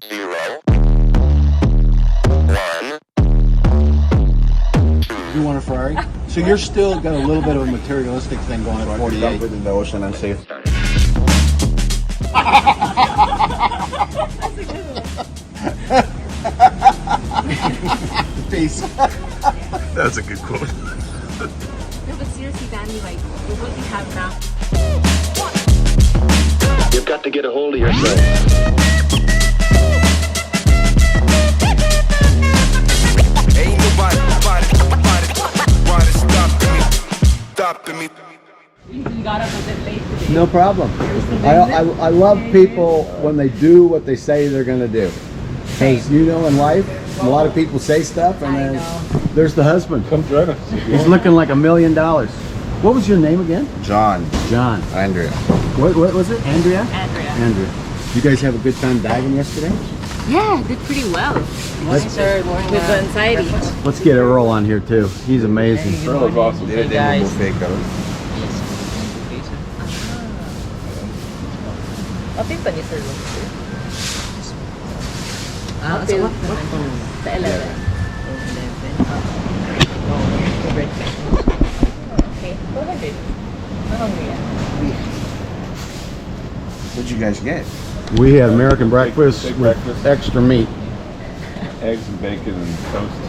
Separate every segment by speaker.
Speaker 1: 0, 1, 2.
Speaker 2: You want a Ferrari? So you're still got a little bit of a materialistic thing going at 48.
Speaker 3: Within the ocean and safe.
Speaker 2: Peace.
Speaker 3: That's a good quote.
Speaker 4: No, but seriously, Danny, like, with what you have now.
Speaker 1: You've got to get a hold of yourself.
Speaker 5: Ain't nobody stopping me.
Speaker 4: You got up a bit late today.
Speaker 2: No problem. I love people when they do what they say they're going to do. Hey, you know, in life, a lot of people say stuff, and then there's the husband.
Speaker 3: Come join us.
Speaker 2: He's looking like $1 million. What was your name again?
Speaker 3: John.
Speaker 2: John.
Speaker 3: Andrea.
Speaker 2: What was it? Andrea?
Speaker 4: Andrea.
Speaker 2: Andrea. You guys have a good time diving yesterday?
Speaker 4: Yeah, did pretty well.
Speaker 2: Let's,
Speaker 4: With the anxiety.
Speaker 2: let's get Earl on here too. He's amazing.
Speaker 3: Earl is awesome.
Speaker 6: Hey, guys.
Speaker 4: Update pa niya, sir. Update sa 11. Okay, go ahead, babe. I'm hungry yan.
Speaker 3: What'd you guys get?
Speaker 2: We had American breakfast
Speaker 3: Big
Speaker 2: with
Speaker 3: breakfast.
Speaker 2: extra meat.
Speaker 3: Eggs and bacon and toast.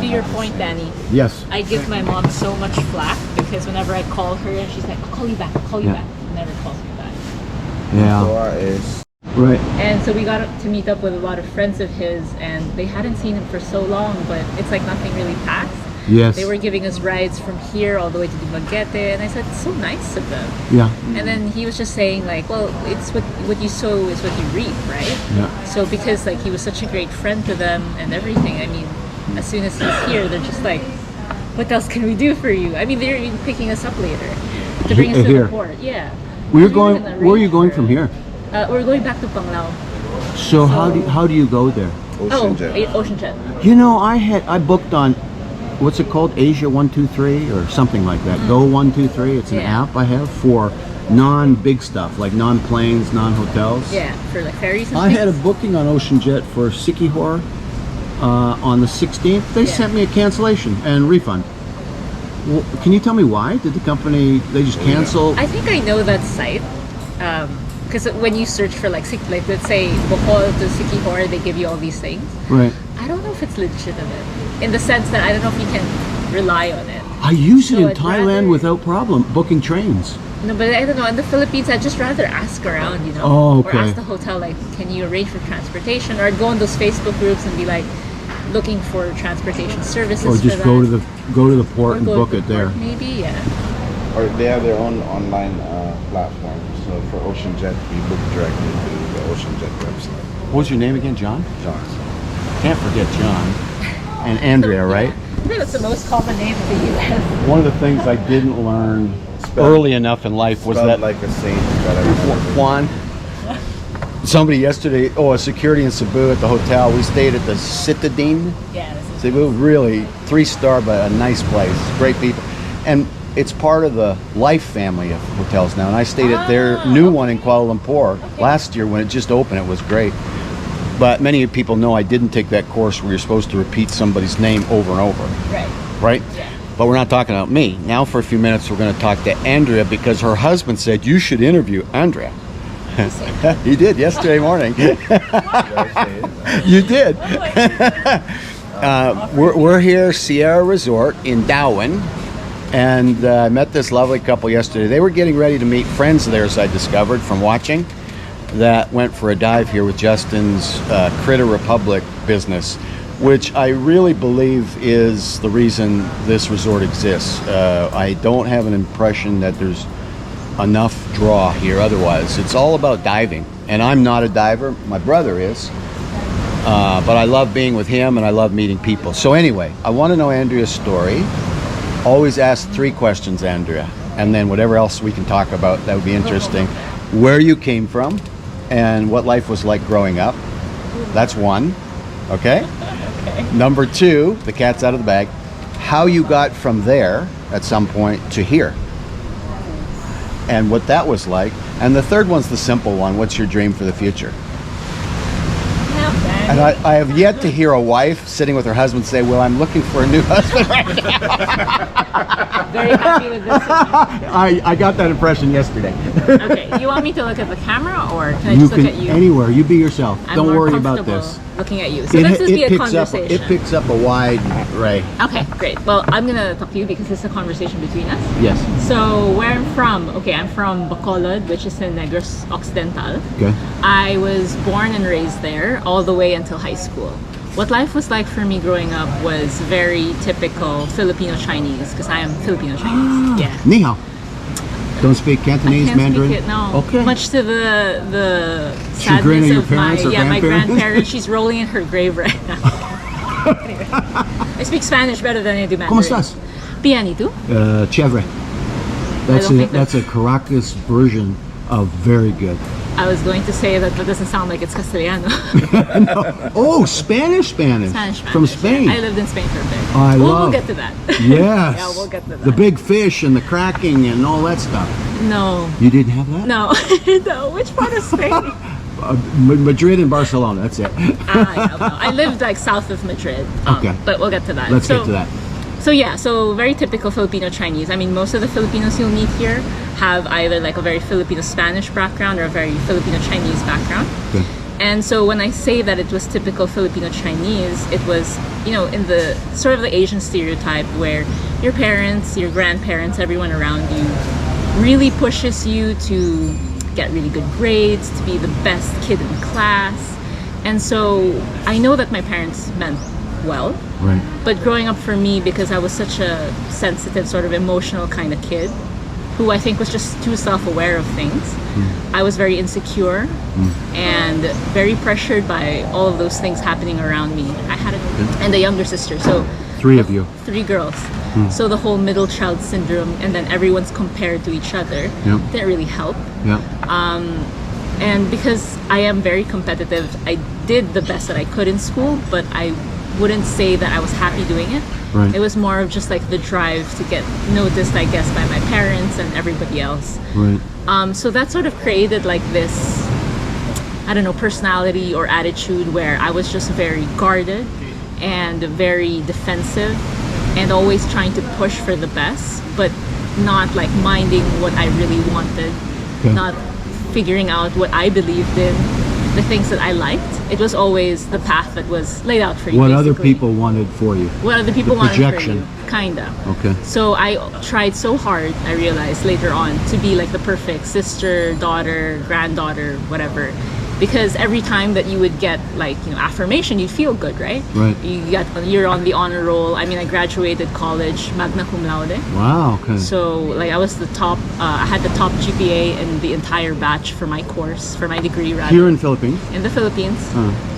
Speaker 4: To your point, Danny,
Speaker 2: Yes.
Speaker 4: I give my mom so much flack because whenever I call her and she's like, I'll call you back, I'll call you
Speaker 2: Yeah.
Speaker 4: back. Never calls me back.
Speaker 2: Yeah.
Speaker 3: Dora is
Speaker 2: Right.
Speaker 4: And so we got to meet up with a lot of friends of his, and they hadn't seen him for so long, but it's like nothing really passed.
Speaker 2: Yes.
Speaker 4: They were giving us rides from here all the way to Dumaguete, and I said, it's so nice of them.
Speaker 2: Yeah.
Speaker 4: And then he was just saying like, well, it's what you sow is what you reap, right?
Speaker 2: Yeah.
Speaker 4: So because like he was such a great friend to them and everything, I mean, as soon as he's here, they're just like, what else can we do for you? I mean, they're even picking us up later to bring us to
Speaker 2: Here.
Speaker 4: the port. Yeah.
Speaker 2: We're
Speaker 4: We live
Speaker 2: going.
Speaker 4: in the
Speaker 2: Where are you going
Speaker 4: rainforest.
Speaker 2: from here?
Speaker 4: We're going back to Panglao.
Speaker 2: So how do you go there?
Speaker 3: Ocean Jet.
Speaker 4: Ocean Jet.
Speaker 2: You know, I booked on, what's it called? Asia 123 or something like that. Go 123. It's an
Speaker 4: Yeah.
Speaker 2: app I have for non-big stuff, like non-planes, non-hotels.
Speaker 4: Yeah, for like ferries and
Speaker 2: I had a
Speaker 4: things.
Speaker 2: booking on Ocean Jet for Sikihor on the 16th. They
Speaker 4: Yeah.
Speaker 2: sent me a cancellation and refund. Well, can you tell me why? Did the company, they just cancel?
Speaker 4: I think I know that site. Because when you search for like let's say Bohol to Sikihor, they give you all these things.
Speaker 2: Right.
Speaker 4: I don't know if it's legitimate in the sense that I don't know if you can rely on it.
Speaker 2: I use it
Speaker 4: So
Speaker 2: in
Speaker 4: I'd
Speaker 2: Thailand
Speaker 4: rather-
Speaker 2: without problem, booking trains.
Speaker 4: No, but I don't know. In the Philippines, I'd just rather ask around, you know,
Speaker 2: Oh,
Speaker 4: or
Speaker 2: okay.
Speaker 4: ask the hotel like, can you arrange for transportation? Or I'd go on those Facebook groups and be like, looking for transportation services.
Speaker 2: Or just
Speaker 4: for
Speaker 2: go
Speaker 4: that.
Speaker 2: to the port
Speaker 4: Or
Speaker 2: and
Speaker 4: go
Speaker 2: book
Speaker 4: to
Speaker 2: it
Speaker 4: the
Speaker 2: there.
Speaker 4: port, maybe, yeah.
Speaker 3: Or they have their own online platform. So for Ocean Jet, we book directly to the Ocean Jet website.
Speaker 2: What was your name again, John?
Speaker 3: John.
Speaker 2: Can't forget John. And Andrea, right?
Speaker 4: I think that's the most common name in the U.S.
Speaker 2: One of the things I didn't learn
Speaker 3: Spelled-
Speaker 2: early enough in life was
Speaker 3: Spelled
Speaker 2: that
Speaker 3: like a saint. But I
Speaker 2: Juan. Somebody yesterday, a security in Cebu at the hotel. We stayed at the Citidine
Speaker 4: Yeah, this is
Speaker 2: Cebu, really 3-star, but a nice place, great people, and it's part of the Life family of hotels now. And I stayed at their new one in Kuala Lumpur last year when it just opened. It was great, but many people know I didn't take that course where you're supposed to repeat somebody's name over and over,
Speaker 4: right.
Speaker 2: right?
Speaker 4: Yeah.
Speaker 2: But we're not talking about me. Now for a few minutes we're going to talk to Andrea because her husband said you should interview Andrea. He did yesterday morning. You did. We're here, Sierra Resort in Dauin, and I met this lovely couple yesterday. They were getting ready to meet friends of theirs I discovered from watching that went for a dive here with Justin's Critter Republic business, which I really believe is the reason this resort exists. I don't have an impression that there's enough draw here otherwise. It's all about diving, and I'm not a diver. My brother is, but I love being with him and I love meeting people. So anyway, I want to know Andrea's story. Always ask 3 questions, Andrea, and then whatever else we can talk about that would be interesting. Where you came from and what life was like growing up. That's 1. Okay? Number 2, the cat's out of the bag, how you got from there at some point to here and what that was like. And the third one's the simple one. What's your dream for the future? And I have yet to hear a wife sitting with her husband say, well, I'm looking for a new husband right now.
Speaker 4: Very happy with this.
Speaker 2: I got that impression yesterday.
Speaker 4: Okay, you want me to look at the camera or can I
Speaker 2: You
Speaker 4: just look
Speaker 2: can
Speaker 4: at you?
Speaker 2: anywhere. You be yourself.
Speaker 4: I'm
Speaker 2: Don't
Speaker 4: more
Speaker 2: worry about
Speaker 4: comfortable
Speaker 2: this.
Speaker 4: looking at you. So let's just be a conversation.
Speaker 2: It picks up a wide array.
Speaker 4: Okay, great. Well, I'm gonna talk to you because it's a conversation between us.
Speaker 2: Yes.
Speaker 4: So where I'm from, okay, I'm from Bacolod, which is in Negros Occidental.
Speaker 2: Okay.
Speaker 4: I was born and raised there all the way until high school. What life was like for me growing up was very typical Filipino Chinese because I am Filipino Chinese. Yeah.
Speaker 2: Ni hao. Don't speak Cantonese,
Speaker 4: I can't
Speaker 2: Mandarin?
Speaker 4: speak it, no.
Speaker 2: Okay.
Speaker 4: Much to the
Speaker 2: Chagrin
Speaker 4: sadness
Speaker 2: of your
Speaker 4: of my
Speaker 2: parents or
Speaker 4: my
Speaker 2: grandparents?
Speaker 4: grandparents. She's rolling in her grave right now. Anyway, I speak Spanish better than I do Mandarin.
Speaker 2: ¿Cómo estás?
Speaker 4: Bien, ¿y tú?
Speaker 2: Chévere. That's a Caracas version of very good.
Speaker 4: I was going to say that, but doesn't sound like it's Castellano.
Speaker 2: Oh, Spanish.
Speaker 4: Spanish.
Speaker 2: From Spain.
Speaker 4: I lived in Spain for a bit.
Speaker 2: I
Speaker 4: We'll
Speaker 2: love.
Speaker 4: get to that.
Speaker 2: Yes.
Speaker 4: Yeah, we'll get to that.
Speaker 2: The big fish and the cracking and all that stuff.
Speaker 4: No.
Speaker 2: You didn't have that?
Speaker 4: No. No. Which part of Spain?
Speaker 2: Madrid and Barcelona. That's it.
Speaker 4: I lived like south of Madrid.
Speaker 2: Okay.
Speaker 4: But we'll get to that.
Speaker 2: Let's get to that.
Speaker 4: So yeah, so very typical Filipino Chinese. I mean, most of the Filipinos you'll meet here have either like a very Filipino Spanish background or a very Filipino Chinese background.
Speaker 2: Okay.
Speaker 4: And so when I say that it was typical Filipino Chinese, it was, you know, in the sort of the Asian stereotype where your parents, your grandparents, everyone around you really pushes you to get really good grades, to be the best kid in class. And so I know that my parents meant well.
Speaker 2: Right.
Speaker 4: But growing up for me, because I was such a sensitive, sort of emotional kind of kid, who I think was just too self-aware of things, I was very insecure and very pressured by all of those things happening around me. I had and a younger sister, so
Speaker 2: Three of you.
Speaker 4: 3 girls. So the whole middle child syndrome, and then everyone's compared to each other,
Speaker 2: Yep.
Speaker 4: didn't really help.
Speaker 2: Yeah.
Speaker 4: And because I am very competitive, I did the best that I could in school, but I wouldn't say that I was happy doing it.
Speaker 2: Right.
Speaker 4: It was more of just like the drive to get noticed, I guess, by my parents and everybody else.
Speaker 2: Right.
Speaker 4: So that sort of created like this, I don't know, personality or attitude where I was just very guarded and very defensive and always trying to push for the best, but not like minding what I really wanted,
Speaker 2: Okay.
Speaker 4: not figuring out what I believed in, the things that I liked. It was always the path that was laid out for you.
Speaker 2: What other
Speaker 4: basically.
Speaker 2: people wanted for you.
Speaker 4: What other people
Speaker 2: The
Speaker 4: wanted
Speaker 2: projection.
Speaker 4: for you, kinda.
Speaker 2: Okay.
Speaker 4: So I tried so hard, I realized later on, to be like the perfect sister, daughter, granddaughter, whatever. Because every time that you would get like, you know, affirmation, you'd feel good, right?
Speaker 2: Right.
Speaker 4: You're on the honor roll. I mean, I graduated college magna cum laude.
Speaker 2: Wow. Okay.
Speaker 4: So like I was the top, I had the top GPA in the entire batch for my course, for my degree rather.
Speaker 2: Here in Philippines.
Speaker 4: In the Philippines.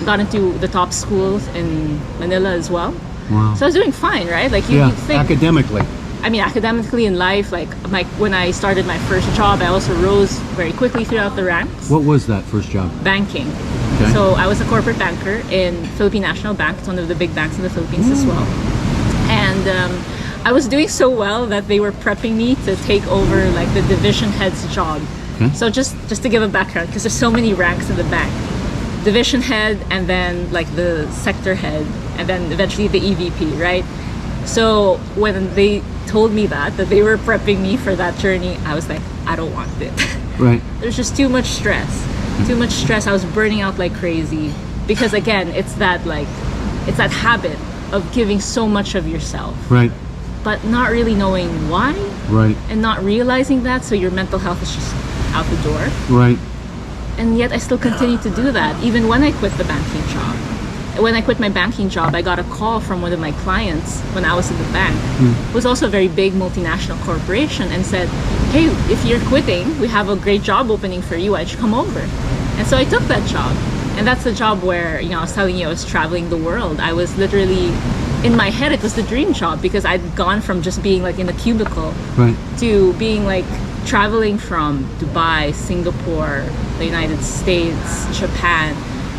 Speaker 4: Got into the top schools in Manila as well.
Speaker 2: Wow.
Speaker 4: So I was doing fine, right? Like
Speaker 2: Yeah.
Speaker 4: you'd think,
Speaker 2: Academically.
Speaker 4: I mean, academically in life, like when I started my first job, I also rose very quickly throughout the ranks.
Speaker 2: What was that first job?
Speaker 4: Banking.
Speaker 2: Okay.
Speaker 4: So I was a corporate banker in Philippine National Bank. It's one of the big banks in the Philippines as well. And I was doing so well that they were prepping me to take over like the division head's job.
Speaker 2: Okay.
Speaker 4: So just to give a background, because there's so many ranks in the bank. Division head, and then like the sector head, and then eventually the EVP, right? So when they told me that they were prepping me for that journey, I was like, I don't want it.
Speaker 2: Right.
Speaker 4: There's just too much stress. Too much stress. I was burning out like crazy. Because again, it's that habit of giving so much of yourself,
Speaker 2: Right.
Speaker 4: but not really knowing why
Speaker 2: Right.
Speaker 4: and not realizing that, so your mental health is just out the door.
Speaker 2: Right.
Speaker 4: And yet I still continue to do that, even when I quit the banking job. When I quit my banking job, I got a call from one of my clients when I was in the bank, who was also a very big multinational corporation, and said, hey, if you're quitting, we have a great job opening for you. Why don't you come over? And so I took that job. And that's the job where, you know, I was telling you I was traveling the world. I was literally, in my head, it was the dream job because I'd gone from just being like in a cubicle
Speaker 2: Right.
Speaker 4: to being like traveling from Dubai, Singapore, the United States, Japan,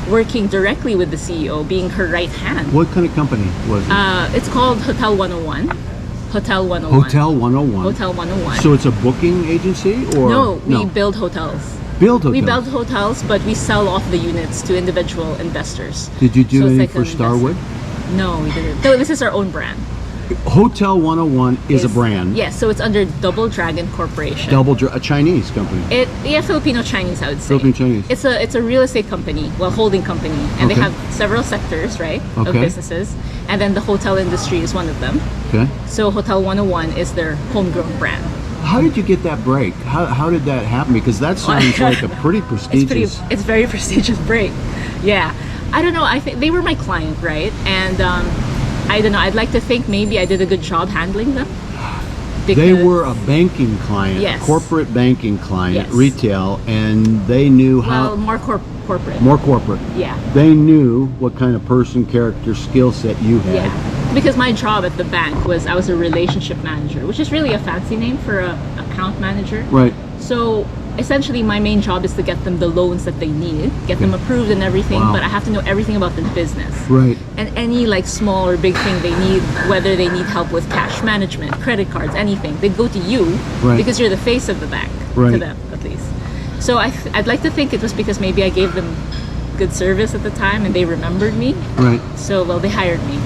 Speaker 4: working directly with the CEO, being her right hand.
Speaker 2: What kind of company was it?
Speaker 4: It's called Hotel 101. Hotel 101.
Speaker 2: Hotel 101.
Speaker 4: Hotel 101.
Speaker 2: So it's a booking agency, or
Speaker 4: no, we build hotels.
Speaker 2: build hotels.
Speaker 4: We build hotels, but we sell off the units to individual investors.
Speaker 2: Did you do
Speaker 4: So it's
Speaker 2: any
Speaker 4: like
Speaker 2: for
Speaker 4: an
Speaker 2: Starwood?
Speaker 4: No, we didn't. No, this is our own brand.
Speaker 2: Hotel 101 is a brand.
Speaker 4: Yes, so it's under Double Dragon Corporation.
Speaker 2: A Chinese company.
Speaker 4: Filipino Chinese, I would say.
Speaker 2: Filipino Chinese.
Speaker 4: It's a real estate company, well, holding company, and they
Speaker 2: Okay.
Speaker 4: have several sectors, right, of
Speaker 2: Okay.
Speaker 4: businesses, and then the hotel industry is one of them.
Speaker 2: Okay.
Speaker 4: So Hotel 101 is their homegrown brand.
Speaker 2: How did you get that break? How did that happen? Because that sounds like a pretty prestigious.
Speaker 4: It's very prestigious break. Yeah, I don't know. I think they were my client, right? And I don't know. I'd like to think maybe I did a good job handling them.
Speaker 2: They were a banking client,
Speaker 4: Yes.
Speaker 2: a corporate banking client,
Speaker 4: Yes.
Speaker 2: retail, and they knew how.
Speaker 4: well, more corporate.
Speaker 2: More corporate.
Speaker 4: Yeah.
Speaker 2: They knew what kind of person, character, skill set you had.
Speaker 4: Yeah, because my job at the bank I was a relationship manager, which is really a fancy name for a account manager.
Speaker 2: Right.
Speaker 4: So essentially, my main job is to get them the loans that they need, get them approved and everything.
Speaker 2: Wow.
Speaker 4: But I have to know everything about the business.
Speaker 2: Right.
Speaker 4: And any like small or big thing they need, whether they need help with cash management, credit cards, anything, they go to you
Speaker 2: Right.
Speaker 4: because you're the face of the bank,
Speaker 2: Right.
Speaker 4: to them at least. So I'd like to think it was because maybe I gave them good service at the time and they remembered me.
Speaker 2: Right.
Speaker 4: So, well, they hired me.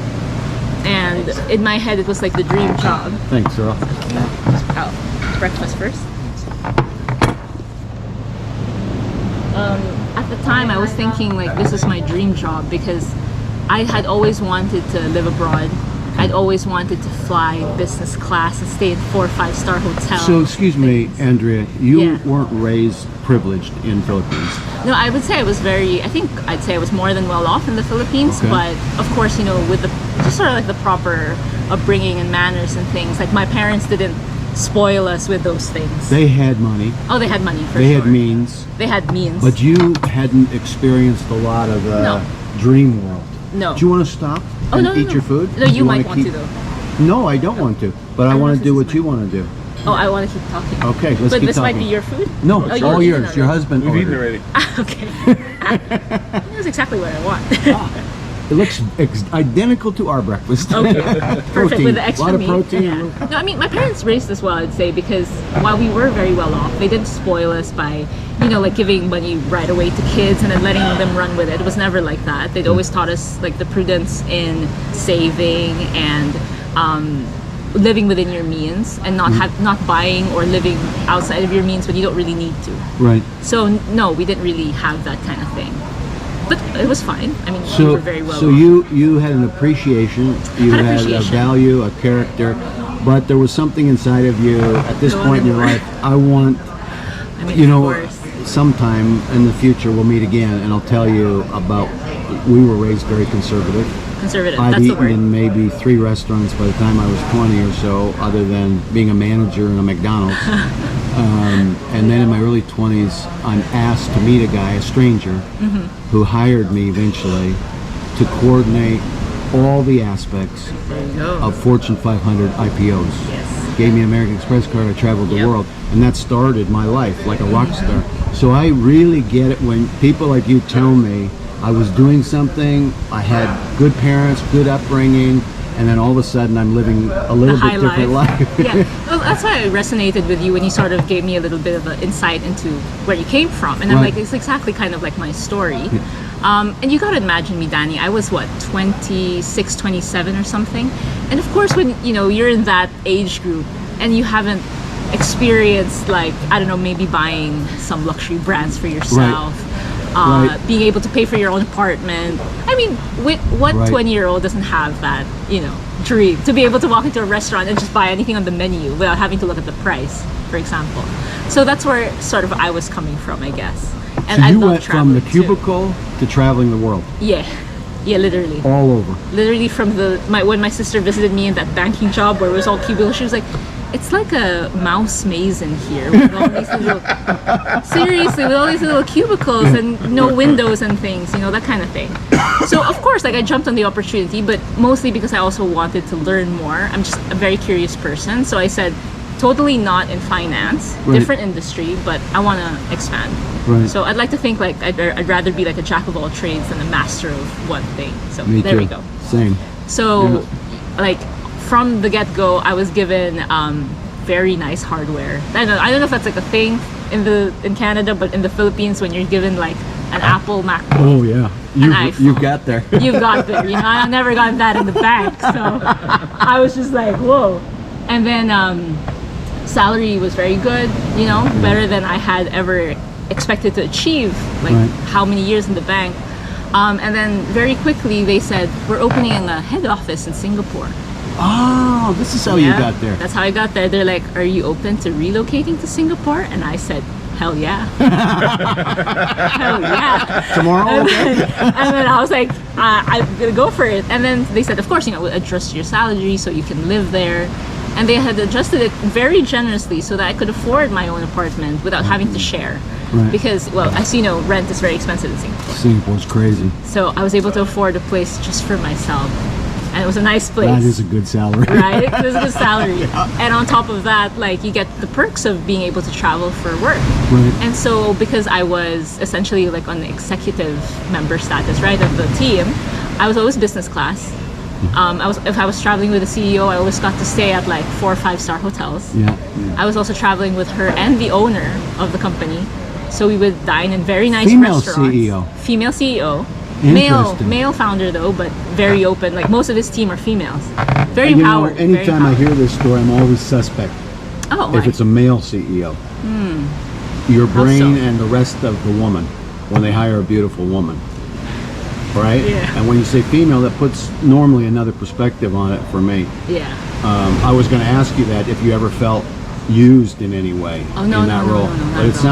Speaker 4: And in my head, it was like the dream job.
Speaker 2: Thanks, Earl.
Speaker 4: Oh, breakfast first. At the time, I was thinking like this is my dream job because I had always wanted to live abroad. I'd always wanted to fly business class and stay in 4 or 5-star hotels.
Speaker 2: So, excuse me, Andrea, you
Speaker 4: Yeah.
Speaker 2: weren't raised privileged in Philippines.
Speaker 4: No, I would say I was I'd say I was more than well off in the Philippines,
Speaker 2: Okay.
Speaker 4: but of course, with the just sort of like the proper upbringing and manners and things. Like my parents didn't spoil us with those things.
Speaker 2: They had money.
Speaker 4: Oh, they had money for
Speaker 2: They
Speaker 4: sure.
Speaker 2: had means.
Speaker 4: They had means.
Speaker 2: But you hadn't experienced a lot of the
Speaker 4: No.
Speaker 2: dream world.
Speaker 4: No.
Speaker 2: Do you want to stop
Speaker 4: Oh,
Speaker 2: and
Speaker 4: no,
Speaker 2: eat
Speaker 4: no.
Speaker 2: your food?
Speaker 4: No,
Speaker 2: Do
Speaker 4: you might
Speaker 2: wanna
Speaker 4: want to though.
Speaker 2: No, I don't want to. But I
Speaker 4: I
Speaker 2: want
Speaker 4: know
Speaker 2: to do
Speaker 4: this is
Speaker 2: what you
Speaker 4: mine.
Speaker 2: want to do.
Speaker 4: Oh, I want to keep talking.
Speaker 2: Okay, let's
Speaker 4: But
Speaker 2: keep
Speaker 4: this might
Speaker 2: talking.
Speaker 4: be your food?
Speaker 2: No,
Speaker 4: Oh,
Speaker 2: it's
Speaker 4: you
Speaker 2: all
Speaker 4: eaten
Speaker 2: yours.
Speaker 4: already.
Speaker 2: Your husband
Speaker 3: We've eaten
Speaker 2: ordered.
Speaker 3: already.
Speaker 4: Okay. That's exactly what I want.
Speaker 2: It looks identical to our breakfast.
Speaker 4: Okay. Perfect
Speaker 2: Protein.
Speaker 4: with the extra
Speaker 2: A lot of
Speaker 4: meat.
Speaker 2: protein.
Speaker 4: Yeah. No, I mean my parents raised us well, I'd say, because while we were very well off, they didn't spoil us by, like giving money right away to kids and then letting them run with it. It was never like that. They'd always taught us like the prudence in saving and living within your means and not buying or living outside of your means when you don't really need to.
Speaker 2: Right.
Speaker 4: So no, we didn't really have that kind of thing. But it was fine. I mean, we
Speaker 2: So,
Speaker 4: were very well
Speaker 2: so
Speaker 4: off.
Speaker 2: you had an appreciation. You
Speaker 4: Had
Speaker 2: had a
Speaker 4: appreciation.
Speaker 2: value, a character, but there was something inside of you at this
Speaker 4: No
Speaker 2: point in your
Speaker 4: anymore.
Speaker 2: life. I want,
Speaker 4: I mean, of course.
Speaker 2: sometime in the future we'll meet again, and I'll tell you about. We were raised very conservative.
Speaker 4: Conservative,
Speaker 2: I'd
Speaker 4: that's the
Speaker 2: eaten
Speaker 4: word.
Speaker 2: in maybe 3 restaurants by the time I was 20 or so, other than being a manager in a McDonald's. And then in my early 20s, I'm asked to meet a guy, a stranger, who hired me eventually to coordinate all the aspects
Speaker 4: There you go.
Speaker 2: of Fortune 500 IPOs.
Speaker 4: Yes.
Speaker 2: Gave me an American Express card. I traveled the
Speaker 4: Yep.
Speaker 2: world, and that started my life like a rock star. So I really get it when people like you tell me I was doing something, I had good parents, good upbringing, and then all of a sudden I'm living a little
Speaker 4: The
Speaker 2: bit different life.
Speaker 4: Yeah, well, that's why I resonated with you when you sort of gave me a little bit of an insight into where you came from, and I'm
Speaker 2: Right.
Speaker 4: like, it's exactly kind of like my story. And you gotta imagine me, Danny. I was what, 26, 27 or something, and of course, when you're in that age group and you haven't experienced like I don't know, maybe buying some luxury brands for yourself.
Speaker 2: Right.
Speaker 4: Being able to pay for your own apartment. I mean, what
Speaker 2: Right.
Speaker 4: 20-year-old doesn't have that, dream to be able to walk into a restaurant and just buy anything on the menu without having to look at the price, for example. So that's where sort of I was coming from, I guess. And
Speaker 2: So
Speaker 4: I
Speaker 2: you
Speaker 4: love
Speaker 2: went from the
Speaker 4: traveling, too.
Speaker 2: cubicle to traveling the world,
Speaker 4: Yeah, literally.
Speaker 2: all over.
Speaker 4: Literally from when my sister visited me in that banking job where it was all cubicles, she was like, it's like a mouse maze in here with all these little, seriously, with all these little cubicles and no windows and things, that kind of thing. So of course, like I jumped on the opportunity, but mostly because I also wanted to learn more. I'm just a very curious person. So I said, totally not in finance,
Speaker 2: Right.
Speaker 4: different industry, but I want to expand.
Speaker 2: Right.
Speaker 4: So I'd like to think like I'd rather be like a jack of all trades than a master of one thing. So
Speaker 2: Me
Speaker 4: there
Speaker 2: too.
Speaker 4: we go.
Speaker 2: Same.
Speaker 4: So, like from the get-go, I was given very nice hardware. I don't know if that's like a thing in Canada, but in the Philippines, when you're given like an Apple MacBook.
Speaker 2: Oh yeah, you
Speaker 4: iPhone.
Speaker 2: got there.
Speaker 4: You've got there. You know, I never got that in the bank, so I was just like, whoa. And then salary was very good. You know, better than I had ever expected to achieve. Like how many years in the bank. And then very quickly they said, we're opening a head office in Singapore.
Speaker 2: Oh, this is how you got there.
Speaker 4: That's how I got there. They're like, are you open to relocating to Singapore? And I said, hell yeah. Hell yeah.
Speaker 2: Tomorrow?
Speaker 4: And then I was like, I'm going to go for it. And then they said, of course, you know, we'll adjust your salary so you can live there. And they had adjusted it very generously so that I could afford my own apartment without having to share.
Speaker 2: Right.
Speaker 4: Because, well, as you know, rent is very expensive in Singapore.
Speaker 2: Singapore's crazy.
Speaker 4: So I was able to afford a place just for myself. And it was a nice place.
Speaker 2: That is a good salary.
Speaker 4: Right? It was a good salary. And on top of that, like, you get the perks of being able to travel for work.
Speaker 2: Right.
Speaker 4: And so because I was essentially like on the executive member status, right, of the team, I was always business class. If I was traveling with the CEO, I always got to stay at like 4 or 5-star hotels.
Speaker 2: Yeah.
Speaker 4: I was also traveling with her and the owner of the company. So we would dine in very nice
Speaker 2: Female
Speaker 4: restaurants.
Speaker 2: CEO.
Speaker 4: Female CEO.
Speaker 2: Interesting.
Speaker 4: Male founder though, but very open. Like most of his team are females. Very
Speaker 2: And,
Speaker 4: empowered. very
Speaker 2: anytime I
Speaker 4: empowered.
Speaker 2: hear this story, I'm always suspect.
Speaker 4: Oh,
Speaker 2: If
Speaker 4: why?
Speaker 2: it's a male CEO. Your
Speaker 4: How
Speaker 2: brain
Speaker 4: so?
Speaker 2: and the rest of the woman, when they hire a beautiful woman. Right?
Speaker 4: Yeah.
Speaker 2: And when you say female, that puts normally another perspective on it for me.
Speaker 4: Yeah.
Speaker 2: I was going to ask you that if you ever felt used in any way
Speaker 4: Oh, no,
Speaker 2: in that
Speaker 4: no,
Speaker 2: role.
Speaker 4: no, not
Speaker 2: But it
Speaker 4: at all.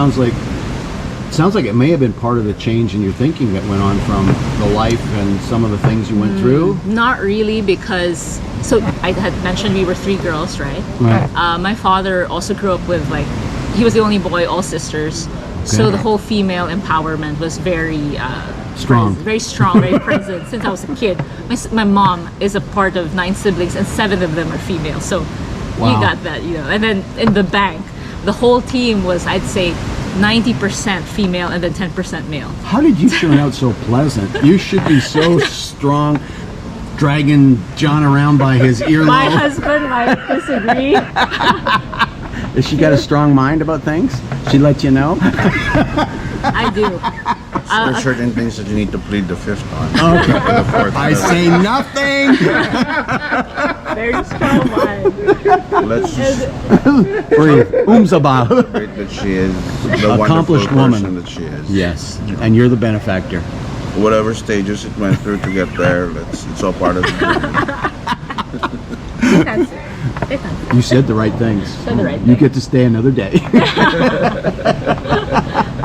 Speaker 2: sounds like it may have been part of the change in your thinking that went on from the life and some of the things you went through.
Speaker 4: Not really, because so I had mentioned we were 3 girls, right?
Speaker 2: Right.
Speaker 4: My father also grew up with like he was the only boy, all sisters. So
Speaker 2: Okay.
Speaker 4: the whole female empowerment was very
Speaker 2: Strong.
Speaker 4: very strong, very present since I was a kid. My mom is a part of 9 siblings, and 7 of them are female. So
Speaker 2: Wow.
Speaker 4: you got that, you know. And then in the bank, the whole team was, I'd say, 90% female and then 10% male.
Speaker 2: How did you turn out so pleasant? You should be so strong, dragging John around by his earlobe.
Speaker 4: My husband might disagree.
Speaker 2: Has she got a strong mind about things? She let you know?
Speaker 4: I do.
Speaker 3: There are certain things that you need to plead the fifth on.
Speaker 2: Okay.
Speaker 3: The fourth,
Speaker 2: I say nothing.
Speaker 4: Very strong mind.
Speaker 3: Let's just
Speaker 2: Breathe. Umzaba.
Speaker 3: celebrate that she is the
Speaker 2: Accomplished
Speaker 3: wonderful
Speaker 2: woman.
Speaker 3: person that she is.
Speaker 2: Yes, and you're the benefactor.
Speaker 3: Whatever stages it went through to get there, it's all part of the journey.
Speaker 2: You said the right things.
Speaker 4: Said the right
Speaker 2: You
Speaker 4: thing.
Speaker 2: get to stay another day.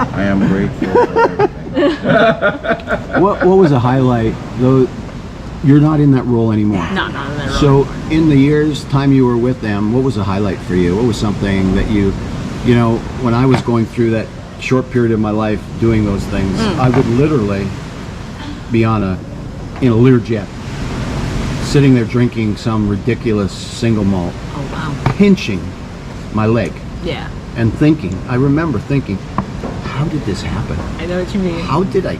Speaker 3: I am grateful for everything.
Speaker 2: What was a highlight? Though you're not in that role anymore.
Speaker 4: No, not in that role.
Speaker 2: So in the years time you were with them, what was a highlight for you? What was something that you know, when I was going through that short period of my life doing those things, I would literally be in a Learjet, sitting there drinking some ridiculous single malt,
Speaker 4: Oh wow.
Speaker 2: pinching my leg
Speaker 4: Yeah,
Speaker 2: and I remember thinking, how did this happen?
Speaker 4: I know what you mean.
Speaker 2: How did I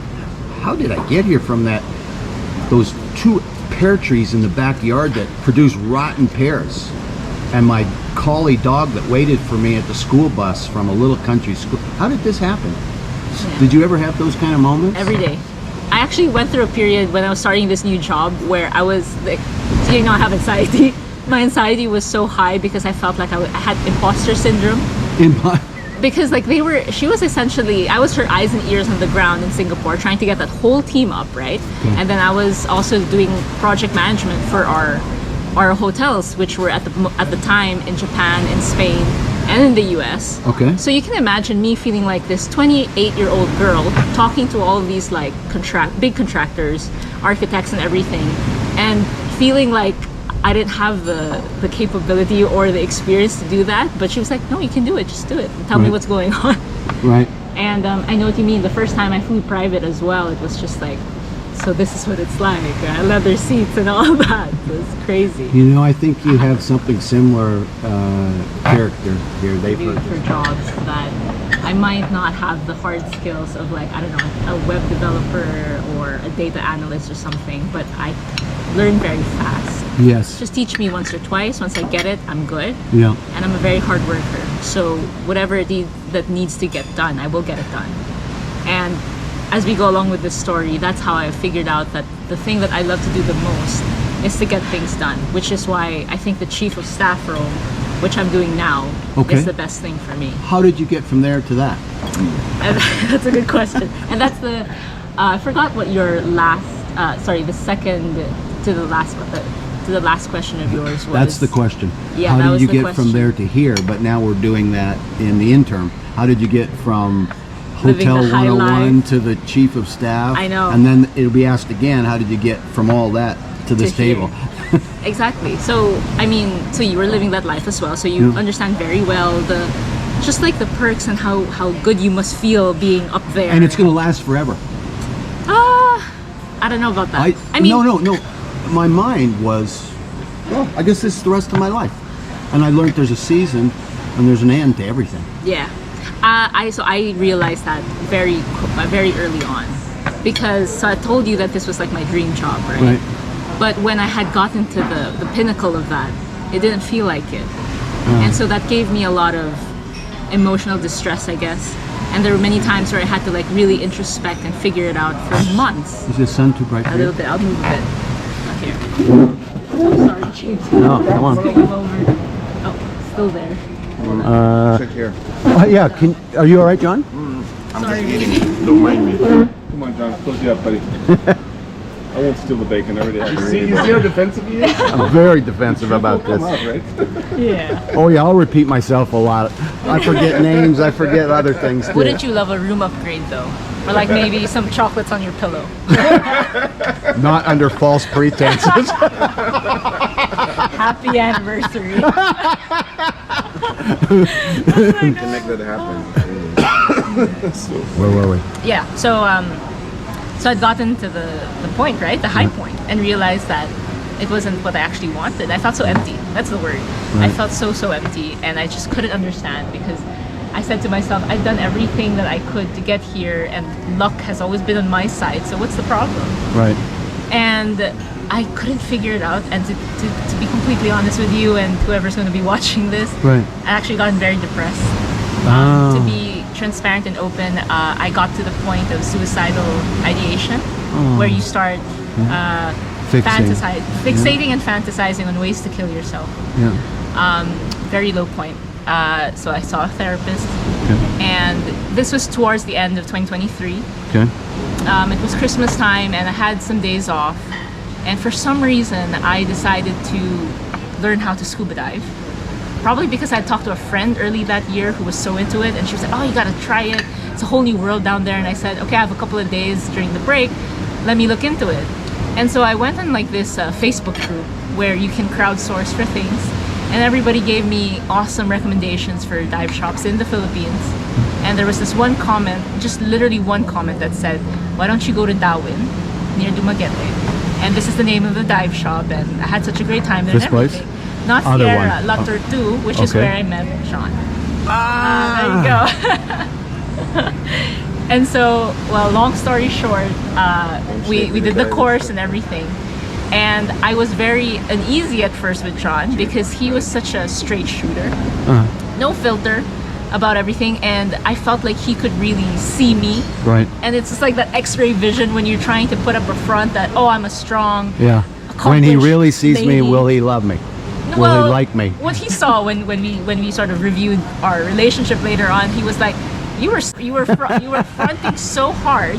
Speaker 2: get here from those 2 pear trees in the backyard that produce rotten pears, and my collie dog that waited for me at the school bus from a little country school? How did this happen?
Speaker 4: Yeah.
Speaker 2: Did you ever have those kind of moments?
Speaker 4: Every day. I actually went through a period when I was starting this new job where I was like, you know, I have anxiety. My anxiety was so high because I felt like I had imposter syndrome. Because like she was essentially, I was her eyes and ears on the ground in Singapore trying to get that whole team up, right?
Speaker 2: Okay.
Speaker 4: And then I was also doing project management for our hotels, which were at the time in Japan, in Spain, and in the US.
Speaker 2: Okay.
Speaker 4: So you can imagine me feeling like this 28-year-old girl talking to all of these like big contractors, architects and everything, and feeling like I didn't have the capability or the experience to do that. But she was like, no, you can do it. Just do it. And tell me
Speaker 2: Right.
Speaker 4: what's going on.
Speaker 2: Right.
Speaker 4: And I know what you mean. The first time I flew private as well, it was just like, so this is what it's like. Leather seats and all that. It was crazy.
Speaker 2: You know, I think you have something similar character here.
Speaker 4: Do for jobs that I might not have the hard skills of, like, I don't know, a web developer or a data analyst or something, but I learn very fast.
Speaker 2: Yes.
Speaker 4: Just teach me once or twice. Once I get it, I'm good.
Speaker 2: Yeah.
Speaker 4: And I'm a very hard worker. So whatever that needs to get done, I will get it done. And as we go along with this story, that's how I figured out that the thing that I love to do the most is to get things done, which is why I think the chief of staff role, which I'm doing now,
Speaker 2: Okay.
Speaker 4: is the best thing for me.
Speaker 2: How did you get from there to that?
Speaker 4: And that's a good question. And that's the I forgot what your last the second to the last question of yours was.
Speaker 2: That's the question.
Speaker 4: Yeah,
Speaker 2: How
Speaker 4: that
Speaker 2: did
Speaker 4: was
Speaker 2: you
Speaker 4: the
Speaker 2: get
Speaker 4: question.
Speaker 2: from there to here? But now we're doing that in the interim. How did you get from
Speaker 4: Living
Speaker 2: Hotel
Speaker 4: the high
Speaker 2: 101
Speaker 4: life.
Speaker 2: to the chief of staff?
Speaker 4: I know.
Speaker 2: And then it'll be asked again, how did you get from all that to this
Speaker 4: here.
Speaker 2: table?
Speaker 4: Exactly. So so you were living that life as well. So you
Speaker 2: Yeah.
Speaker 4: understand very well just like the perks and how good you must feel being up there.
Speaker 2: And it's going to last forever.
Speaker 4: I don't know about that. I mean,
Speaker 2: No. My mind was, well, I guess this is the rest of my life. And I learned there's a season and there's an end to everything.
Speaker 4: Yeah, I realized that very early on, because I told you that this was like my dream job, right?
Speaker 2: Right.
Speaker 4: But when I had gotten to the pinnacle of that, it didn't feel like it, and so that gave me a lot of emotional distress, I guess. And there were many times where I had to like really introspect and figure it out for months.
Speaker 2: Is the sun too bright
Speaker 4: A
Speaker 2: for you?
Speaker 4: little bit. I'll move a bit. Not here. I'm sorry, Chief.
Speaker 2: No, come on.
Speaker 4: Let's go over. Oh, still there.
Speaker 3: Check here.
Speaker 2: Yeah, are you all right, John?
Speaker 3: I'm just eating. Don't mind me. Come on, John. Close you up, buddy. I won't steal the bacon. I already have to
Speaker 1: You see how defensive he is?
Speaker 2: I'm very defensive about
Speaker 3: Come
Speaker 2: this.
Speaker 3: out, right?
Speaker 4: Yeah.
Speaker 2: Oh yeah, I'll repeat myself a lot. I forget names, I forget other things too.
Speaker 4: Wouldn't you love a room upgrade though? Or like maybe some chocolates on your pillow.
Speaker 2: Not under false pretenses.
Speaker 4: Happy anniversary.
Speaker 3: To make that happen.
Speaker 2: Where were we?
Speaker 4: Yeah. So I'd gotten to the point, right? The high point, and realized that it wasn't what I actually wanted. I felt so empty. That's the word. I
Speaker 2: Right.
Speaker 4: felt so empty, and I just couldn't understand, because I said to myself, I've done everything that I could to get here, and luck has always been on my side. So what's the problem?
Speaker 2: Right.
Speaker 4: And I couldn't figure it out. And to be completely honest with you and whoever's going to be watching this,
Speaker 2: Right.
Speaker 4: I actually gotten very depressed.
Speaker 2: Oh.
Speaker 4: To be transparent and open, I got to the point of suicidal ideation, where you start fixating and fantasizing on ways to kill yourself.
Speaker 2: Yeah.
Speaker 4: Very low point. So I saw a therapist,
Speaker 2: Okay.
Speaker 4: and this was towards the end of 2023.
Speaker 2: Okay.
Speaker 4: It was Christmas time, and I had some days off. And for some reason, I decided to learn how to scuba dive. Probably because I talked to a friend early that year who was so into it, and she was like, "Oh, you gotta try it. It's a whole new world down there." And I said, "Okay, I have a couple of days during the break. Let me look into it." And so I went on like this Facebook group where you can crowdsource for things, and everybody gave me awesome recommendations for dive shops in the Philippines. And there was this one comment, just literally one comment, that said, "Why don't you go to Dauin, near Dumaguete? And this is the name of the dive shop." And I had such a great time there.
Speaker 2: This
Speaker 4: and
Speaker 2: place?
Speaker 4: everything. Not
Speaker 2: Other
Speaker 4: Sierra,
Speaker 2: one.
Speaker 4: La Tortue, which is
Speaker 2: Okay.
Speaker 4: where I met Sean. There you go. And so, well, long story short, we did the course and everything. And I was very uneasy at first with Sean, because he was such a straight shooter. No filter about everything, and I felt like he could really see me.
Speaker 2: Right.
Speaker 4: And it's just like that X-ray vision when you're trying to put up a front that, oh, I'm a strong,
Speaker 2: Yeah. When he
Speaker 4: accomplished
Speaker 2: really sees me,
Speaker 4: lady.
Speaker 2: will he love me? Will
Speaker 4: Well,
Speaker 2: he like me?
Speaker 4: What he saw when we sort of reviewed our relationship later on, he was like, you were fronting so hard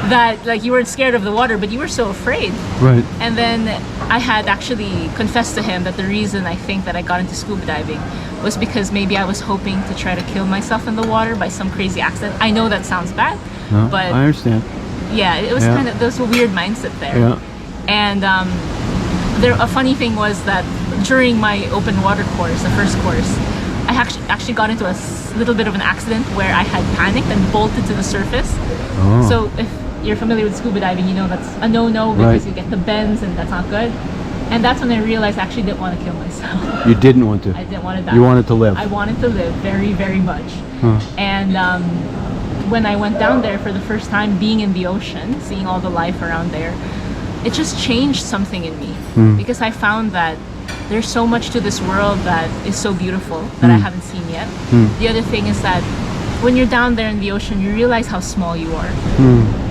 Speaker 4: that like you weren't scared of the water, but you were so afraid.
Speaker 2: Right.
Speaker 4: And then I had actually confessed to him that the reason I think that I got into scuba diving was because maybe I was hoping to try to kill myself in the water by some crazy accident. I know that sounds bad,
Speaker 2: No,
Speaker 4: but
Speaker 2: I understand.
Speaker 4: yeah, it was
Speaker 2: Yeah.
Speaker 4: kind of, there was a weird mindset there.
Speaker 2: Yeah.
Speaker 4: And a funny thing was that during my open water course, the first course, I actually got into a little bit of an accident where I had panicked and bolted to the surface.
Speaker 2: Oh.
Speaker 4: So if you're familiar with scuba diving, you know that's a no-no, because
Speaker 2: Right.
Speaker 4: you get the bends and that's not good. And that's when I realized I actually didn't want to kill myself.
Speaker 2: You didn't want to.
Speaker 4: I didn't want to die.
Speaker 2: You wanted to live.
Speaker 4: I wanted to live very, very much.
Speaker 2: Huh.
Speaker 4: And when I went down there for the first time, being in the ocean, seeing all the life around there, it just changed something in me because I found that there's so much to this world that is so beautiful that I haven't seen yet. The other thing is that when you're down there in the ocean, you realize how small you are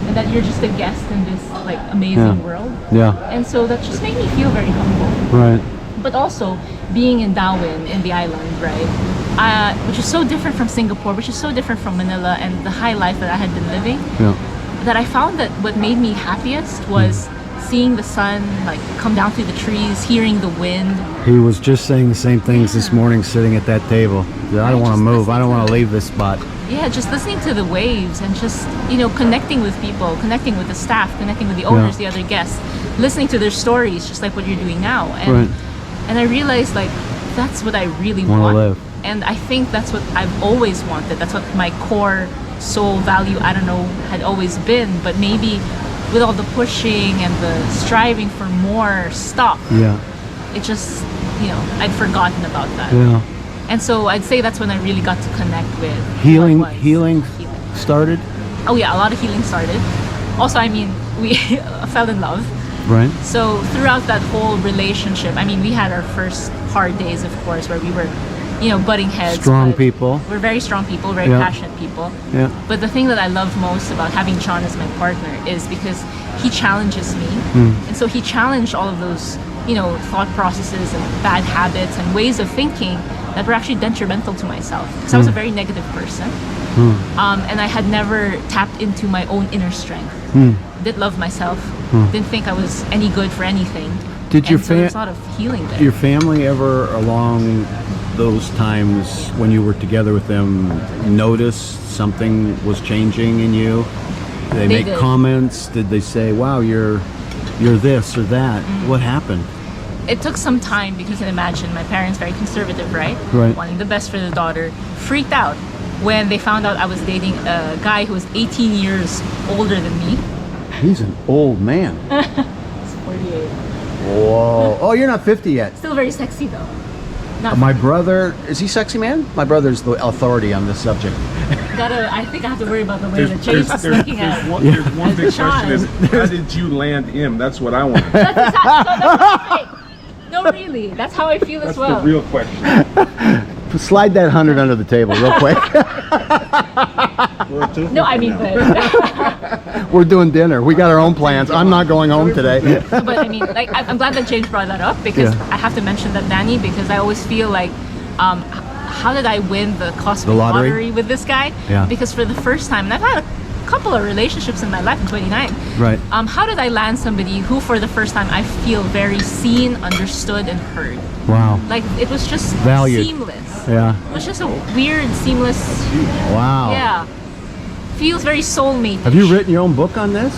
Speaker 4: and that you're just a guest in this like amazing world.
Speaker 2: Yeah.
Speaker 4: And so that just made me feel very humble.
Speaker 2: Right.
Speaker 4: But also being in Dauin, in the island, right, which is so different from Singapore, which is so different from Manila and the high life that I had been living, that I found that what made me happiest was seeing the sun like come down through the trees, hearing the wind.
Speaker 2: He was just saying the same things this morning sitting at that table. I don't want to move. I don't want to leave this spot.
Speaker 4: Yeah, just listening to the waves and just, you know, connecting with people, connecting with the staff, connecting with the owners, the other guests, listening to their stories, just like what you're doing now. And I realized like that's what I really want.
Speaker 2: Live.
Speaker 4: And I think that's what I've always wanted. That's what my core soul value, I don't know, had always been. But maybe with all the pushing and the striving for more stuff, it just, you know, I'd forgotten about that.
Speaker 2: Yeah.
Speaker 4: And so I'd say that's when I really got to connect with
Speaker 2: Healing started?
Speaker 4: Oh yeah, a lot of healing started. Also, I mean, we fell in love.
Speaker 2: Right.
Speaker 4: So throughout that whole relationship, I mean, we had our first hard days, of course, where we were, you know, butting heads.
Speaker 2: Strong people.
Speaker 4: We're very strong people, very passionate people.
Speaker 2: Yeah.
Speaker 4: But the thing that I love most about having Sean as my partner is because he challenges me. And so he challenged all of those, you know, thought processes and bad habits and ways of thinking that were actually detrimental to myself. Because I was a very negative person. And I had never tapped into my own inner strength. Didn't love myself. Didn't think I was any good for anything.
Speaker 2: Did your
Speaker 4: so there's a lot of healing there.
Speaker 2: your family ever along those times when you were together with them notice something was changing in you? Did they make
Speaker 4: did.
Speaker 2: comments? Did they say, "Wow, you're this or that"? What happened?
Speaker 4: It took some time because you can imagine my parents very conservative, right?
Speaker 2: Right.
Speaker 4: Wanting the best for the daughter. Freaked out when they found out I was dating a guy who was 18 years older than me.
Speaker 2: He's an old man.
Speaker 4: He's 48.
Speaker 2: Whoa. Oh, you're not 50 yet.
Speaker 4: Still very sexy though. Not
Speaker 2: My brother, is he sexy, man? My brother's the authority on this subject.
Speaker 4: I think I have to worry about the way that James is looking at
Speaker 6: There's one big
Speaker 4: Sean.
Speaker 6: question is, how did you land him? That's what I want.
Speaker 4: That's right. No, really. That's how I feel
Speaker 6: That's
Speaker 4: as well.
Speaker 6: the real question.
Speaker 2: Slide that 100 under the table real quick.
Speaker 4: No, I mean, but
Speaker 2: We're doing dinner. We got our own plans. I'm not going home today.
Speaker 4: but I mean, like, I'm glad that James brought that up because I have to mention that, Danny, because I always feel like, how did I win the cosmic lottery with this guy?
Speaker 2: Yeah.
Speaker 4: Because for the first time, and I've had a couple of relationships in my life. I'm 29.
Speaker 2: Right.
Speaker 4: How did I land somebody who, for the first time, I feel very seen, understood, and heard?
Speaker 2: Wow.
Speaker 4: Like it was just
Speaker 2: Valued.
Speaker 4: seamless.
Speaker 2: Yeah.
Speaker 4: It was just a weird, seamless.
Speaker 2: Wow.
Speaker 4: Yeah. Feels very soulmate.
Speaker 2: Have you written your own book on this?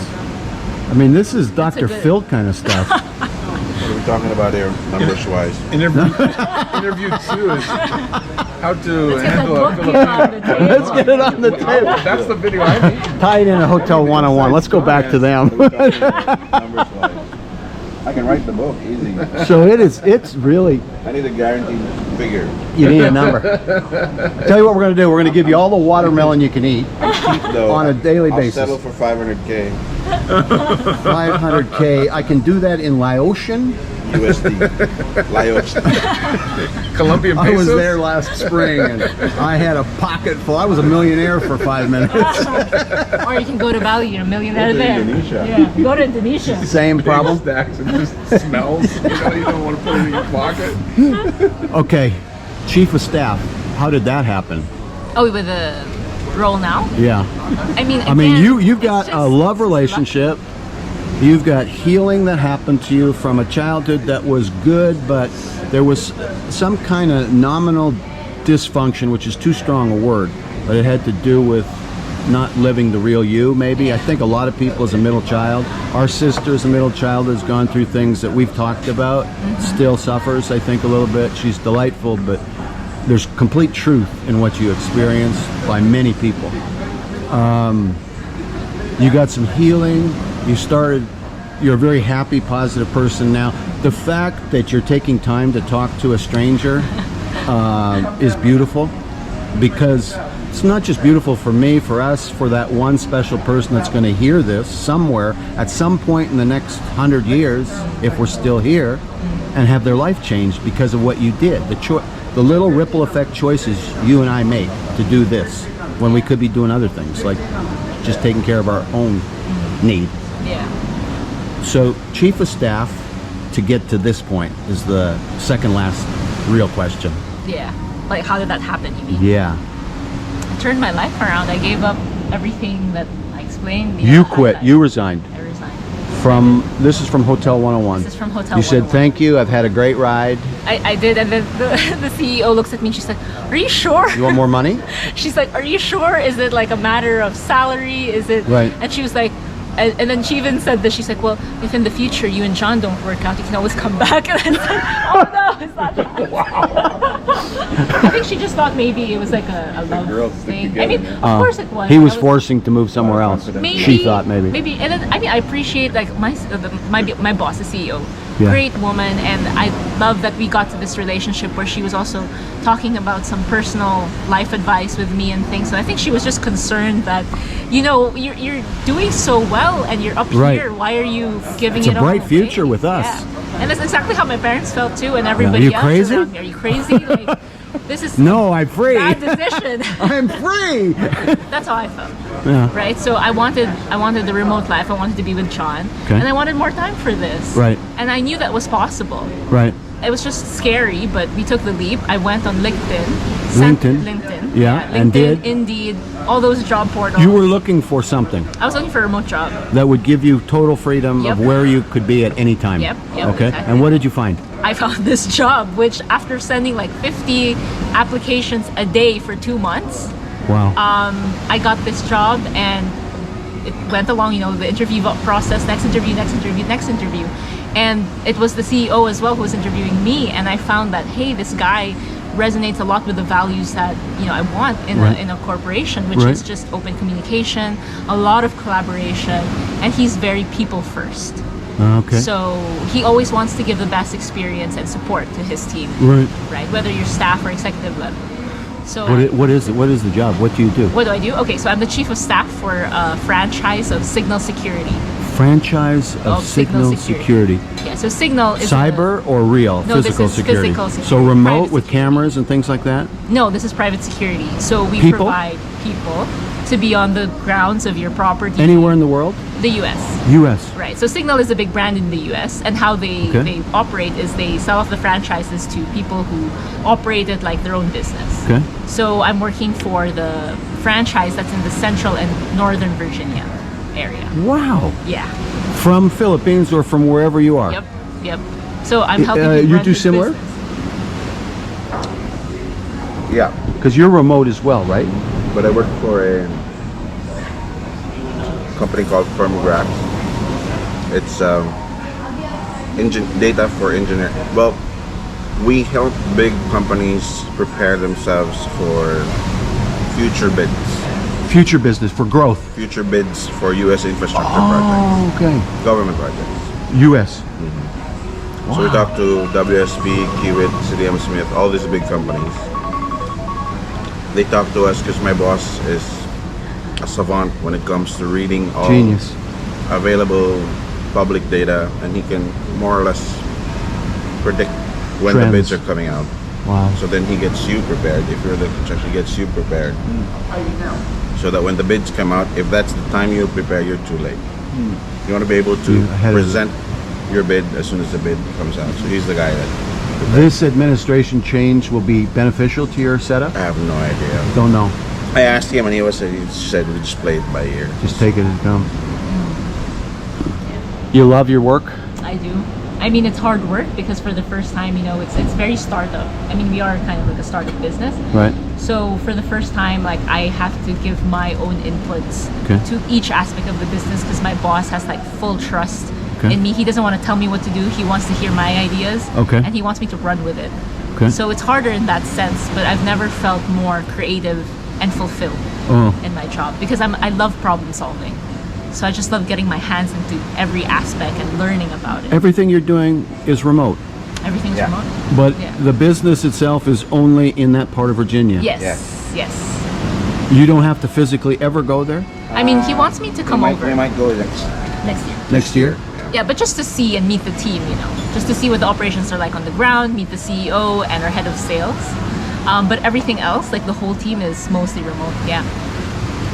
Speaker 2: I mean, this is Dr.
Speaker 4: good-
Speaker 2: Phil kind of stuff.
Speaker 3: What are we talking about here, numbers wise?
Speaker 6: Interview 2 is how to handle a
Speaker 4: Book
Speaker 6: Filipino.
Speaker 4: on the table.
Speaker 2: Let's get it on the table.
Speaker 6: That's the video I need.
Speaker 2: Tie it in a Hotel 101. Let's go back to them.
Speaker 3: Numbers wise. I can write the book easy.
Speaker 2: So it's really,
Speaker 3: I need a guaranteed figure.
Speaker 2: you need a number. Tell you what we're going to do. We're going to give you all the watermelon you can eat
Speaker 3: Though,
Speaker 2: on a daily
Speaker 3: I'll
Speaker 2: basis.
Speaker 3: settle for 500K
Speaker 2: 500K. I can do that in Laotian.
Speaker 3: USD. Laos.
Speaker 6: Colombian
Speaker 2: I
Speaker 6: pesos.
Speaker 2: was there last spring and I had a pocket full. I was a millionaire for 5 minutes.
Speaker 4: Or you can go to Bali, you're a millionaire
Speaker 3: Go to
Speaker 4: there.
Speaker 3: Indonesia.
Speaker 4: Yeah, go to Indonesia.
Speaker 2: Same problem.
Speaker 6: Stacks and just smells. You know, you don't want to put it in your pocket.
Speaker 2: Okay, Chief of Staff. How did that happen?
Speaker 4: Oh, with the role now?
Speaker 2: Yeah.
Speaker 4: I mean,
Speaker 2: You've got a love relationship. You've got healing that happened to you from a childhood that was good, but there was some kind of nominal dysfunction, which is too strong a word, but it had to do with not living the real you, maybe. I think a lot of people as a middle child, our sister as a middle child has gone through things that we've talked about, still suffers, I think, a little bit. She's delightful, but there's complete truth in what you experienced by many people. You got some healing. You're a very happy, positive person now. The fact that you're taking time to talk to a stranger is beautiful, because it's not just beautiful for me, for us, for that one special person that's going to hear this somewhere at some point in the next 100 years, if we're still here, and have their life changed because of what you did. The little ripple effect choices you and I make to do this when we could be doing other things, like just taking care of our own need.
Speaker 4: Yeah.
Speaker 2: So, chief of staff, to get to this point, is the second last real question.
Speaker 4: Yeah. Like, how did that happen, you mean?
Speaker 2: Yeah.
Speaker 4: I turned my life around. I gave up everything that I explained.
Speaker 2: You quit. You resigned.
Speaker 4: I resigned.
Speaker 2: This is from Hotel 101.
Speaker 4: This is from Hotel 101.
Speaker 2: You said, thank you, I've had a great ride.
Speaker 4: I did, and then the CEO looks at me and she's like, are you sure?
Speaker 2: You want more money?
Speaker 4: She's like, are you sure? Is it like a matter of salary? Is it?
Speaker 2: Right.
Speaker 4: And she was like, and then she even said this, she's like, well, if in the future you and John don't work out, you can always come back. And I was like, oh no, it's not that. Wow. I think she just thought maybe it was like a love
Speaker 6: girls stick
Speaker 4: thing.
Speaker 6: together,
Speaker 4: I mean,
Speaker 6: man.
Speaker 4: of course it was.
Speaker 2: He
Speaker 4: I
Speaker 2: was forcing to move somewhere else.
Speaker 4: Maybe,
Speaker 2: She thought maybe.
Speaker 4: and then I mean I appreciate like my boss, the CEO,
Speaker 2: Yeah.
Speaker 4: great woman, and I love that we got to this relationship where she was also talking about some personal life advice with me and things. So I think she was just concerned that, you know, you're doing so well and you're up
Speaker 2: Right.
Speaker 4: here. Why are you giving
Speaker 2: It's
Speaker 4: it
Speaker 2: a
Speaker 4: all
Speaker 2: bright
Speaker 4: away?
Speaker 2: future with us.
Speaker 4: Yeah. And that's exactly how my parents felt too, and everybody
Speaker 2: you
Speaker 4: else
Speaker 2: crazy?
Speaker 4: around me. Are you crazy? Like, this is
Speaker 2: No, I'm free.
Speaker 4: bad decision.
Speaker 2: I'm free.
Speaker 4: That's how I felt.
Speaker 2: Yeah.
Speaker 4: Right, so I wanted the remote life. I wanted to be with John,
Speaker 2: Okay.
Speaker 4: and I wanted more time for this.
Speaker 2: Right.
Speaker 4: And I knew that was possible.
Speaker 2: Right.
Speaker 4: It was just scary, but we took the leap. I went on LinkedIn.
Speaker 2: LinkedIn? Yeah,
Speaker 4: LinkedIn,
Speaker 2: and did?
Speaker 4: Indeed, all those job portals.
Speaker 2: You were looking for something
Speaker 4: I was looking for a remote job.
Speaker 2: that would give you total freedom
Speaker 4: Yep.
Speaker 2: of where you could be at any time.
Speaker 4: Yep,
Speaker 2: Okay.
Speaker 4: exactly.
Speaker 2: And what did you find?
Speaker 4: I found this job, which after sending like 50 applications a day for 2 months,
Speaker 2: Wow.
Speaker 4: I got this job, and it went along, you know, the interview process, next interview, and it was the CEO as well who was interviewing me, and I found that, hey, this guy resonates a lot with the values that, you know, I want in
Speaker 2: Right.
Speaker 4: a corporation, which
Speaker 2: Right.
Speaker 4: is just open communication, a lot of collaboration, and he's very people first.
Speaker 2: Okay.
Speaker 4: So he always wants to give the best experience and support to his team,
Speaker 2: Right.
Speaker 4: right? Whether you're staff or executive level. So
Speaker 2: What is it? What is the job? What do you do?
Speaker 4: what do I do? Okay, so I'm the chief of staff for a franchise of Signal Security.
Speaker 2: Franchise of Signal Security.
Speaker 4: Yeah, so Signal is
Speaker 2: Cyber or real?
Speaker 4: No, this
Speaker 2: physical
Speaker 4: is
Speaker 2: security.
Speaker 4: physical security.
Speaker 2: So remote
Speaker 4: Private
Speaker 2: with
Speaker 4: security.
Speaker 2: cameras and things like that?
Speaker 4: No, this is private security. So we
Speaker 2: People?
Speaker 4: provide people to be on the grounds of your property.
Speaker 2: Anywhere in the world?
Speaker 4: The U.S.
Speaker 2: U.S.
Speaker 4: Right. So Signal is a big brand in the U.S. and how they
Speaker 2: Okay.
Speaker 4: operate is they sell off the franchises to people who operate it like their own business.
Speaker 2: Okay.
Speaker 4: So I'm working for the franchise that's in the Central and Northern Virginia area.
Speaker 2: Wow.
Speaker 4: Yeah.
Speaker 2: From Philippines or from wherever you are?
Speaker 4: Yep. So I'm helping him
Speaker 2: you
Speaker 4: run
Speaker 2: do
Speaker 4: his
Speaker 2: similar?
Speaker 4: business.
Speaker 3: Yeah,
Speaker 2: Because you're remote as well, right?
Speaker 3: but I work for a company called Firmgraph. It's data for engineer. Well, we help big companies prepare themselves for future bids.
Speaker 2: Future business for growth.
Speaker 3: Future bids for U.S. infrastructure projects,
Speaker 2: Oh, okay.
Speaker 3: government projects.
Speaker 2: U.S.
Speaker 3: So we talk to WSP, Kiewit, CDM Smith, all these big companies. They talk to us because my boss is a savant when it comes to reading all
Speaker 2: Genius.
Speaker 3: available public data, and he can more or less predict when
Speaker 2: Trends.
Speaker 3: the bids are coming out.
Speaker 2: Wow.
Speaker 3: So then he gets you prepared. If you're the construction, he gets you prepared. So that when the bids come out, if that's the time you prepare, you're too late. You want to be able to
Speaker 2: You're ahead of it.
Speaker 3: present your bid as soon as the bid comes out. So he's the guy that
Speaker 2: This administration change will be beneficial to your setup?
Speaker 3: I have no idea.
Speaker 2: Don't know.
Speaker 3: I asked him and he said we just play it by ear.
Speaker 2: Just take it as it comes. You love your work?
Speaker 4: I do. I mean, it's hard work because for the first time, you know, it's very startup. I mean, we are kind of like a startup business.
Speaker 2: Right.
Speaker 4: So for the first time, like I have to give my own inputs
Speaker 2: Okay.
Speaker 4: to each aspect of the business because my boss has like full trust
Speaker 2: Okay.
Speaker 4: in me. He doesn't want to tell me what to do. He wants to hear my ideas.
Speaker 2: Okay.
Speaker 4: And he wants me to run with it.
Speaker 2: Okay.
Speaker 4: So it's harder in that sense, but I've never felt more creative and fulfilled
Speaker 2: Oh.
Speaker 4: in my job because I love problem solving. So I just love getting my hands into every aspect and learning about it.
Speaker 2: Everything you're doing is remote,
Speaker 4: Everything's
Speaker 3: Yeah.
Speaker 4: remote.
Speaker 2: but
Speaker 4: Yeah.
Speaker 2: the business itself is only in that part of Virginia.
Speaker 4: Yes.
Speaker 3: Yeah.
Speaker 4: Yes.
Speaker 2: You don't have to physically ever go there
Speaker 4: I mean, he wants me to come over
Speaker 3: We might go next.
Speaker 4: next year.
Speaker 2: next year?
Speaker 4: Yeah, but just to see and meet the team, you know, just to see what the operations are like on the ground, meet the CEO and our head of sales. But everything else, like the whole team, is mostly remote. Yeah.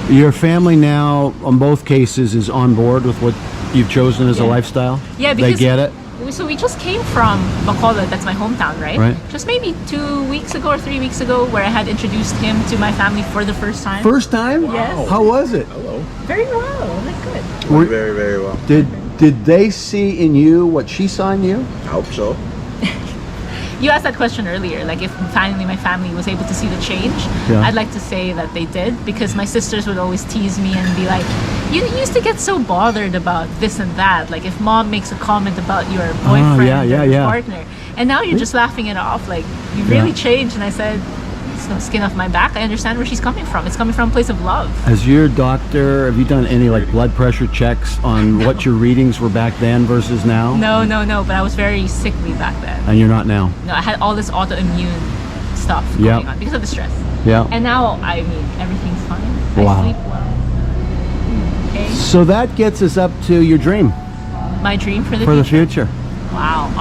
Speaker 2: Your family now, on both cases, is on board with what you've chosen as a
Speaker 4: Yeah.
Speaker 2: lifestyle?
Speaker 4: Yeah,
Speaker 2: They
Speaker 4: because
Speaker 2: get it?
Speaker 4: So we just came from Bacolod, that's my hometown, right?
Speaker 2: Right.
Speaker 4: Just maybe 2 weeks ago or 3 weeks ago, where I had introduced him to my family for the first time.
Speaker 2: First time?
Speaker 4: Yes.
Speaker 2: How was it?
Speaker 4: Very well, like good.
Speaker 2: Were-
Speaker 3: Very, very well.
Speaker 2: Did they see in you what she saw in you?
Speaker 3: I hope so.
Speaker 4: You asked that question earlier, like if finally my family was able to see the change.
Speaker 2: Yeah.
Speaker 4: I'd like to say that they did, because my sisters would always tease me and be like, you used to get so bothered about this and that, like if mom makes a comment about your boyfriend or your partner, and now you're just laughing it off, like you really changed. And I said, it's no skin off my back, I understand where she's coming from. It's coming from a place of love.
Speaker 2: As your doctor, have you done any like blood pressure checks on what your readings were back then versus now?
Speaker 4: No, but I was very sickly back then.
Speaker 2: And you're not now?
Speaker 4: No, I had all this autoimmune stuff
Speaker 2: Yep.
Speaker 4: going on because of the stress.
Speaker 2: Yeah.
Speaker 4: And now, I mean, everything's fine.
Speaker 2: Wow.
Speaker 4: I sleep well. Okay.
Speaker 2: So that gets us up to your dream
Speaker 4: My dream for the
Speaker 2: for the
Speaker 4: future.
Speaker 2: future.
Speaker 4: Wow.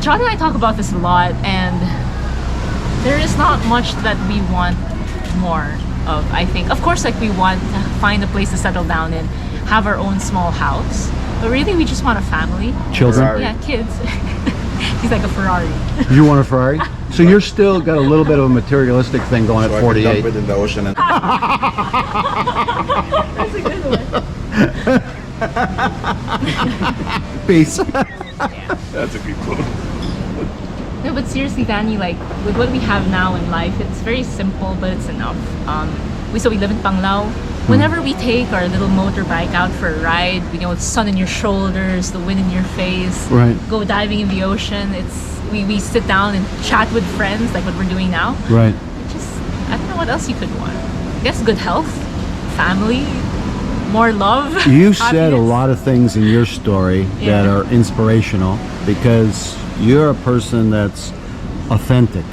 Speaker 4: John and I talk about this a lot, and there is not much that we want more of, I think. Of course, like we want to find a place to settle down in, have our own small house, but really we just want a family.
Speaker 2: Children?
Speaker 3: Ferrari.
Speaker 4: Yeah, kids. He's like a Ferrari.
Speaker 2: You want a Ferrari? So you're still got a little bit of a materialistic thing going
Speaker 3: So
Speaker 2: at
Speaker 3: I can dump
Speaker 2: 48.
Speaker 3: it in the ocean and
Speaker 4: That's a good one.
Speaker 2: Peace.
Speaker 6: That's a good quote.
Speaker 4: No, but seriously, Danny, like with what we have now in life, it's very simple, but it's enough. We live in Panglao. Whenever we take our little motorbike out for a ride, you know, it's sun in your shoulders, the wind in your face.
Speaker 2: Right.
Speaker 4: Go diving in the ocean. We sit down and chat with friends, like what we're doing now.
Speaker 2: Right.
Speaker 4: Just, I don't know what else you could want. I guess good health, family, more love.
Speaker 2: You said a
Speaker 4: happiness.
Speaker 2: lot of things in your story that
Speaker 4: Yeah.
Speaker 2: are inspirational because you're a person that's authentic.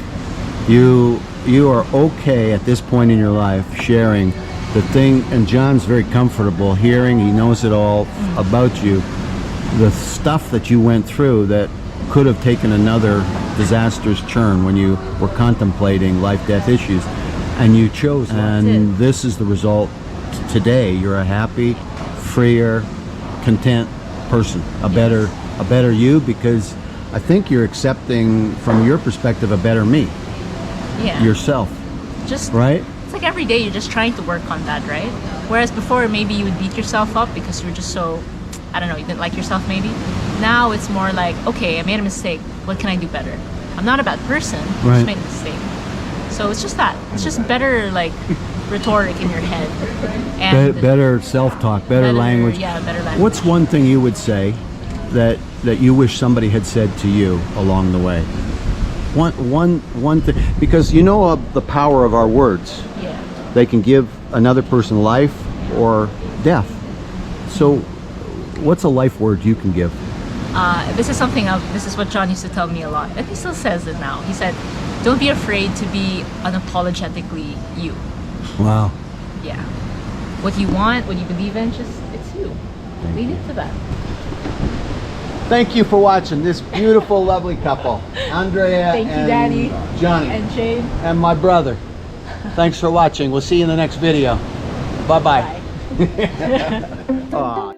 Speaker 2: You are okay at this point in your life sharing the thing, and John's very comfortable hearing, he knows it all about you, the stuff that you went through that could have taken another disastrous turn when you were contemplating life-death issues, and you chose, and this is the result today. You're a happy, freer, content person, a better you, because I think you're accepting from your perspective a better me,
Speaker 4: Yeah.
Speaker 2: yourself,
Speaker 4: Just
Speaker 2: right?
Speaker 4: It's like every day you're just trying to work on that, right? Whereas before maybe you would beat yourself up because you were just so, I don't know, you didn't like yourself maybe. Now it's more like, okay, I made a mistake. What can I do better? I'm not a bad person. I
Speaker 2: Right.
Speaker 4: just made a mistake. So it's just that. It's just better like rhetoric in your head. And
Speaker 2: Better self-talk, better language.
Speaker 4: Yeah, better language.
Speaker 2: What's one thing you would say that you wish somebody had said to you along the way? One thing, because you know the power of our words.
Speaker 4: Yeah.
Speaker 2: They can give another person life or death. So, what's a life word you can give?
Speaker 4: This is something this is what John used to tell me a lot, and he still says it now. He said, don't be afraid to be unapologetically you.
Speaker 2: Wow.
Speaker 4: Yeah. What you want, what you believe in, just, it's you. Lead it to that.
Speaker 2: Thank you for watching this beautiful, lovely couple, Andrea
Speaker 4: Thank you,
Speaker 2: and
Speaker 4: Daddy.
Speaker 2: Johnny,
Speaker 4: And Shane.
Speaker 2: and my brother. Thanks for watching. We'll see you in the next video. Bye-bye.
Speaker 4: Bye.
Speaker 2: Aw.